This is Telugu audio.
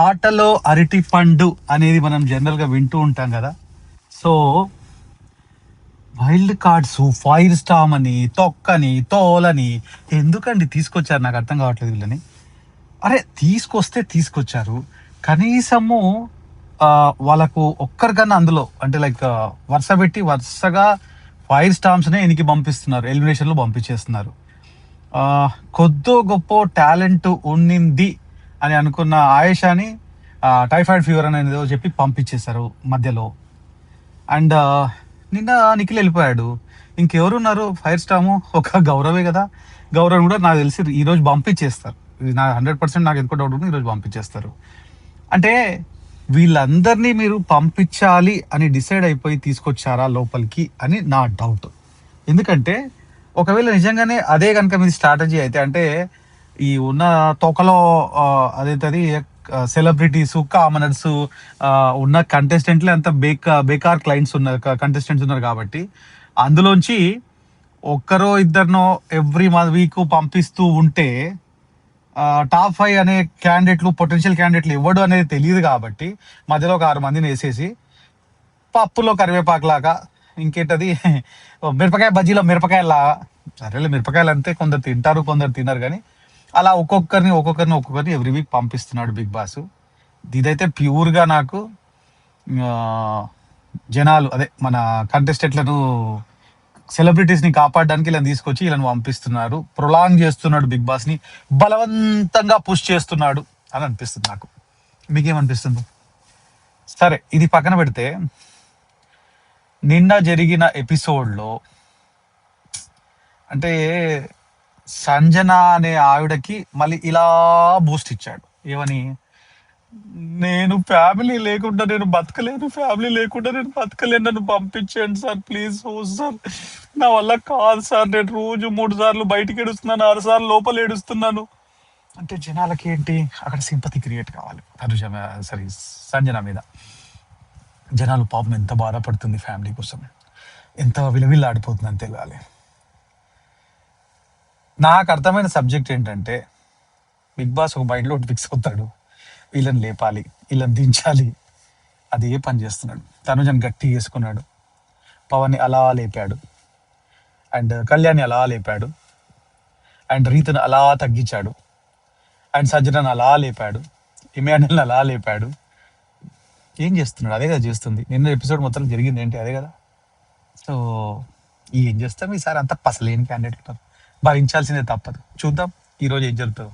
ఆటలో అరటి పండు అనేది మనం జనరల్గా వింటూ ఉంటాం కదా. So wild cards, fire storm అని, తొక్కని, తోలని ఎందుకండి తీసుకొచ్చారు? నాకు అర్థం కావట్లేదు వీళ్ళని. అరే తీసుకొస్తే తీసుకొచ్చారు, కనీసము వాళ్ళకు ఒక్కరికన్నా అందులో అంటే లైక్ వరుస పెట్టి వరుసగా ఫైర్ స్టామ్స్నే ఎనికి పంపిస్తున్నారు, ఎలిమినేషన్లో పంపించేస్తున్నారు. కొద్దో గొప్ప టాలెంట్ ఉండింది అని అనుకున్న ఆయేషాని టైఫాయిడ్ ఫీవర్ అనేది ఏదో చెప్పి పంపించేశారు మధ్యలో. అండ్ నిన్న నిఖిల్ వెళ్ళిపోయాడు. ఇంకెవరున్నారు? ఫైర్ స్టాము ఒక గౌరవే కదా. గౌరవ్ కూడా నాకు తెలిసి ఈరోజు పంపించేస్తారు. ఇది నా 100% నాకు ఎందుకో డౌట్ ఉంది, ఈరోజు పంపించేస్తారు. అంటే వీళ్ళందరినీ మీరు పంపించాలి అని డిసైడ్ అయిపోయి తీసుకొచ్చారా లోపలికి అని నా డౌట్. ఎందుకంటే ఒకవేళ నిజంగానే అదే కనుక మీది స్ట్రాటజీ అయితే, అంటే ఈ ఉన్న తోకలో అదేంటది సెలబ్రిటీస్, కామనర్స్ ఉన్న కంటెస్టెంట్లే అంత బేకార్ క్లయింట్స్ ఉన్నారు, కంటెస్టెంట్స్ ఉన్నారు కాబట్టి అందులోంచి ఒక్కరో ఇద్దరినో ఎవ్రీ వీక్ పంపిస్తూ ఉంటే టాప్ 5 అనే క్యాండిడేట్లు, పొటెన్షియల్ క్యాండిడేట్లు ఎవడు అనేది తెలియదు కాబట్టి మధ్యలో ఒక 6 మందిని వేసేసి పప్పులో కరివేపాకులాగా, ఇంకేంటది మిరపకాయ బజ్జీలో మిరపకాయలాగా, సరేలే మిరపకాయలు అంతే, కొందరు తింటారు కొందరు తినరు, కానీ అలా ఒక్కొక్కరిని ఎవ్రీ వీక్ పంపిస్తున్నాడు బిగ్ బాస్. ఇదైతే ప్యూర్గా నాకు జనాలు అదే మన కంటెస్టెంట్లను, సెలబ్రిటీస్ని కాపాడడానికి ఇలా తీసుకొచ్చి ఇలా పంపిస్తున్నారు, ప్రొలాంగ్ చేస్తున్నాడు బిగ్ బాస్ని, బలవంతంగా పుష్ చేస్తున్నాడు అని అనిపిస్తుంది నాకు. మీకేమనిపిస్తుంది? సరే ఇది పక్కన పెడితే నిన్న జరిగిన ఎపిసోడ్లో అంటే సంజన అనే ఆవిడకి మళ్ళీ ఇలా బూస్ట్ ఇచ్చాడు. ఏమని? నేను ఫ్యామిలీ లేకుండా నేను బతకలేను, నన్ను పంపించండి సార్ ప్లీజ్. ఓ సార్ నా వల్ల కాదు సార్, నేను రోజు 3 సార్లు బయటికి ఏడుస్తున్నాను, 6 సార్లు లోపల ఏడుస్తున్నాను అంటే జనాలకి ఏంటి అక్కడ సింపతి క్రియేట్ కావాలి సంజన మీద. జనాలు పాపం ఎంత బాధపడుతుంది ఫ్యామిలీ కోసం, ఎంత విలవిల్లాడిపోతుంది అని తెలియాలి. నాకు అర్థమైన సబ్జెక్ట్ ఏంటంటే బిగ్ బాస్ ఒక మైండ్లో ఫిక్స్ అవుతాడు, వీళ్ళని లేపాలి, వీళ్ళని దించాలి, అదే పని చేస్తున్నాడు. తనుజని గట్టి చేసుకున్నాడు, పవన్ని అలా లేపాడు, అండ్ కళ్యాణ్ని అలా లేపాడు, అండ్ రీతుని అలా తగ్గించాడు, అండ్ సజ్జనని అలా లేపాడు, ఇమాన్యుల్ని అలా లేపాడు. ఏం చేస్తున్నాడు? అదే కదా చేస్తుంది. నిన్న ఎపిసోడ్ మొత్తం జరిగింది ఏంటి? అదే కదా. సో ఏం చేస్తాం ఈసారి? అంతా పసలేని క్యాండిడేట్ ఉన్నారు, భరించాల్సిందే తప్పదు. చూద్దాం ఈరోజు ఏం జరుగుతుందో.